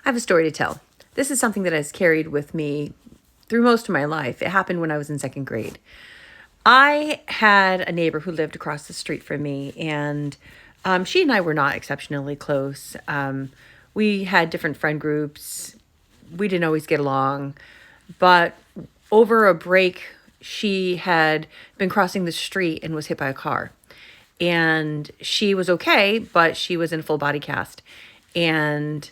I have a story to tell. This is something that has carried with me through most of my life. It happened when I was in second grade. I had a neighbor who lived across the street from me, and she and I were not exceptionally close. We had different friend groups. We didn't always get along, but over a break, she had been crossing the street and was hit by a car. And she was okay, but she was in full body cast. And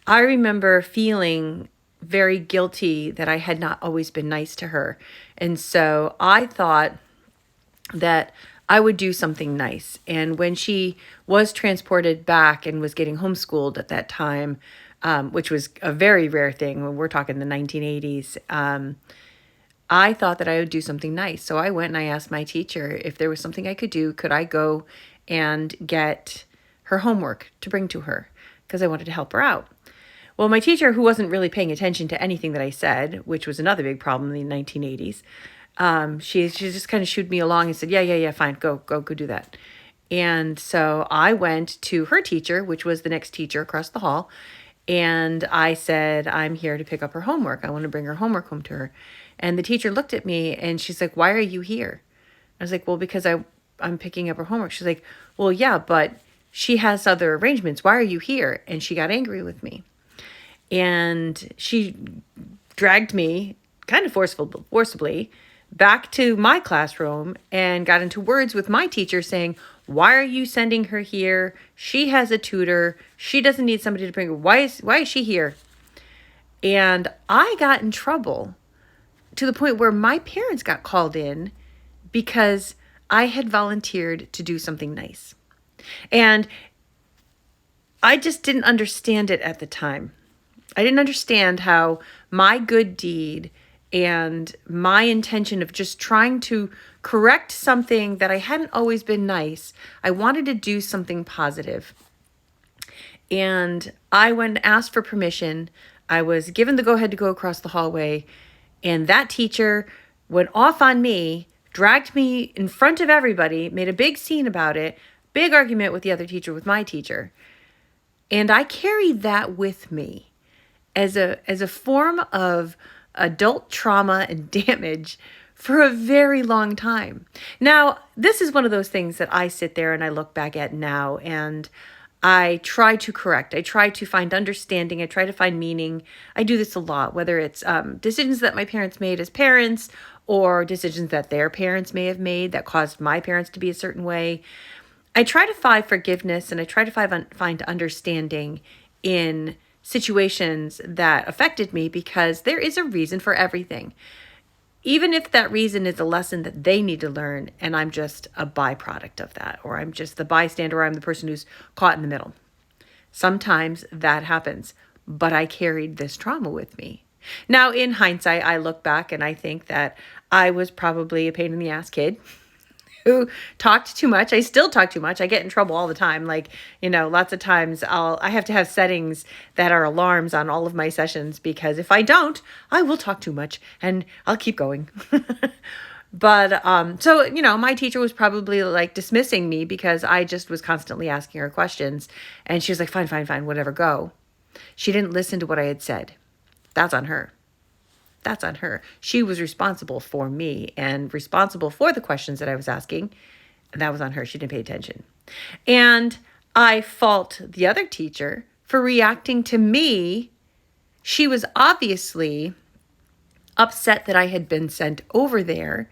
I remember feeling very guilty that I had not always been nice to her. And so I thought that I would do something nice. And when she was transported back and was getting homeschooled at that time, which was a very rare thing when we're talking the 1980s, I thought that I would do something nice. So I went and I asked my teacher if there was something I could do. Could I go and get her homework to bring to her? Because I wanted to help her out. Well, my teacher, who wasn't really paying attention to anything that I said, which was another big problem in the 1980s, she just kind of shooed me along and said, yeah, fine, go do that. And so I went to her teacher, which was the next teacher across the hall, and I said, I'm here to pick up her homework. I want to bring her homework home to her. And the teacher looked at me and she's like, why are you here? I was like, well, because I'm picking up her homework. She's like, well, yeah, but she has other arrangements. Why are you here? And she got angry with me. And she dragged me kind of forcibly back to my classroom and got into words with my teacher saying, why are you sending her here? She has a tutor. She doesn't need somebody to bring her. Why is she here? And I got in trouble to the point where my parents got called in because I had volunteered to do something nice. And I just didn't understand it at the time. I didn't understand how my good deed and my intention of just trying to correct something that I hadn't always been nice, I wanted to do something positive. And I went and asked for permission. I was given the go-ahead to go across the hallway, and that teacher went off on me, dragged me in front of everybody, made a big scene about it, big argument with the other teacher, with my teacher. And I carried that with me as a form of adult trauma and damage for a very long time. Now, this is one of those things that I sit there and I look back at now and I try to correct. I try to find understanding. I try to find meaning. I do this a lot, whether it's decisions that my parents made as parents or decisions that their parents may have made that caused my parents to be a certain way. I try to find forgiveness and I try to find understanding in situations that affected me because there is a reason for everything. Even if that reason is a lesson that they need to learn and I'm just a byproduct of that, or I'm just the bystander, or I'm the person who's caught in the middle. Sometimes that happens, but I carried this trauma with me. Now, in hindsight, I look back and I think that I was probably a pain in the ass kid who talked too much. I still talk too much. I get in trouble all the time. Like, lots of times I have to have settings that are alarms on all of my sessions because if I don't, I will talk too much and I'll keep going. But, so, my teacher was probably like dismissing me because I just was constantly asking her questions and she was like, fine, whatever, go. She didn't listen to what I had said. That's on her. That's on her. She was responsible for me and responsible for the questions that I was asking. And that was on her. She didn't pay attention. And I fault the other teacher for reacting to me. She was obviously upset that I had been sent over there.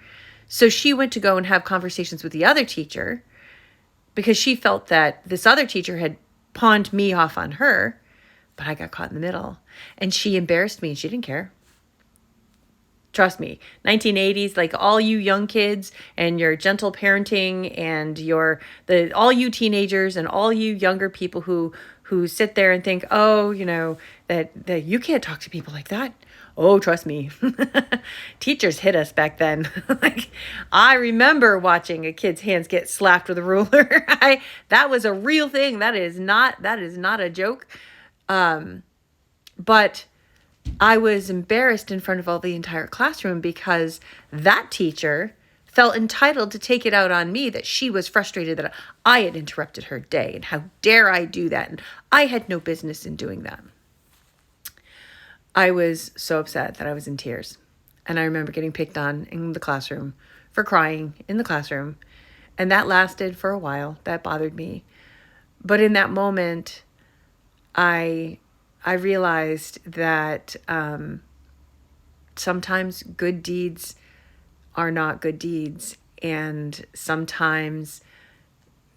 So she went to go and have conversations with the other teacher because she felt that this other teacher had pawned me off on her. But I got caught in the middle. And she embarrassed me and she didn't care. Trust me, 1980s, like all you young kids and your gentle parenting and all you teenagers and all you younger people who sit there and think, oh, that you can't talk to people like that. Oh, trust me. Teachers hit us back then. Like I remember watching a kid's hands get slapped with a ruler. That was a real thing. That is not a joke. But I was embarrassed in front of all the entire classroom because that teacher felt entitled to take it out on me that she was frustrated that I had interrupted her day and how dare I do that. And I had no business in doing that. I was so upset that I was in tears. And I remember getting picked on in the classroom for crying in the classroom. And that lasted for a while. That bothered me. But in that moment, I I realized that sometimes good deeds are not good deeds, and sometimes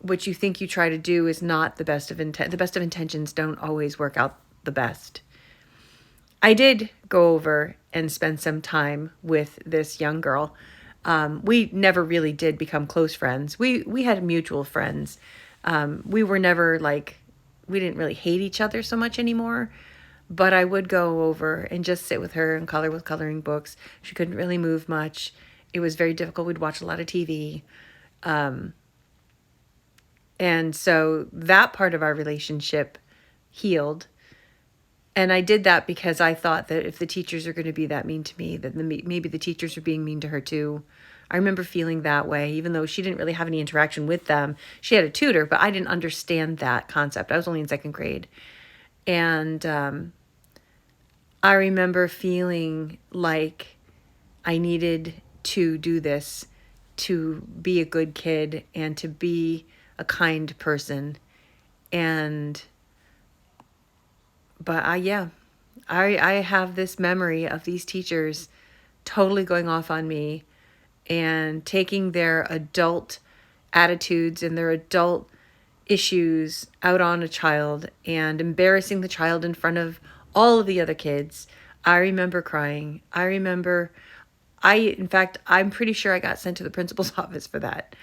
what you think you try to do is not the best of intent. The best of intentions don't always work out the best. I did go over and spend some time with this young girl. We never really did become close friends. We had mutual friends. We were never like, we didn't really hate each other so much anymore. But I would go over and just sit with her and color with coloring books. She couldn't really move much. It was very difficult. We'd watch a lot of TV. And so that part of our relationship healed. And I did that because I thought that if the teachers are going to be that mean to me, that maybe the teachers are being mean to her too. I remember feeling that way, even though she didn't really have any interaction with them. She had a tutor, but I didn't understand that concept. I was only in second grade. And I remember feeling like I needed to do this to be a good kid and to be a kind person. And but I have this memory of these teachers totally going off on me and taking their adult attitudes and their adult issues out on a child and embarrassing the child in front of all of the other kids. I remember crying. In fact, I'm pretty sure I got sent to the principal's office for that,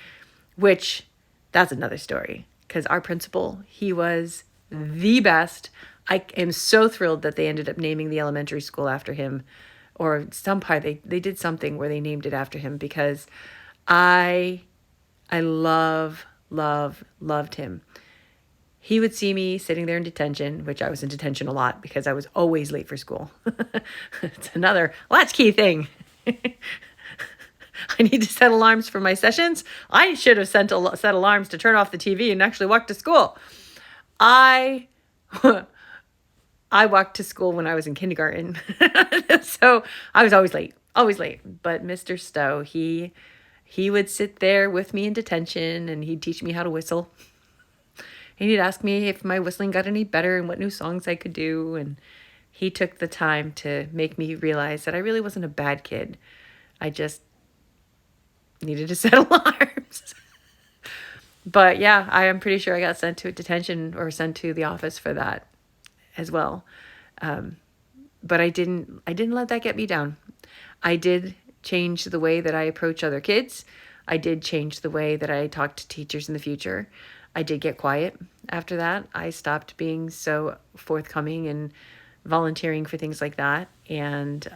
which that's another story because our principal, he was the best. I am so thrilled that they ended up naming the elementary school after him, or somehow they did something where they named it after him because I loved him. He would see me sitting there in detention, which I was in detention a lot because I was always late for school. It's another latchkey thing. I need to set alarms for my sessions. I should have set alarms to turn off the TV and actually walk to school. I I walked to school when I was in kindergarten. So I was always late. But Mr. Stowe, he would sit there with me in detention and he'd teach me how to whistle. And he'd ask me if my whistling got any better and what new songs I could do. And he took the time to make me realize that I really wasn't a bad kid. I just needed to set alarms. But yeah, I am pretty sure I got sent to detention or sent to the office for that as well. But I didn't let that get me down. I did change the way that I approach other kids. I did change the way that I talk to teachers in the future. I did get quiet after that. I stopped being so forthcoming and volunteering for things like that. And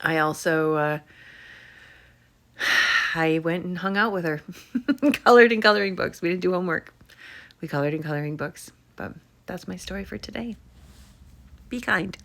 I also I went and hung out with her, colored in coloring books. We didn't do homework. We colored in coloring books. But that's my story for today. Be kind.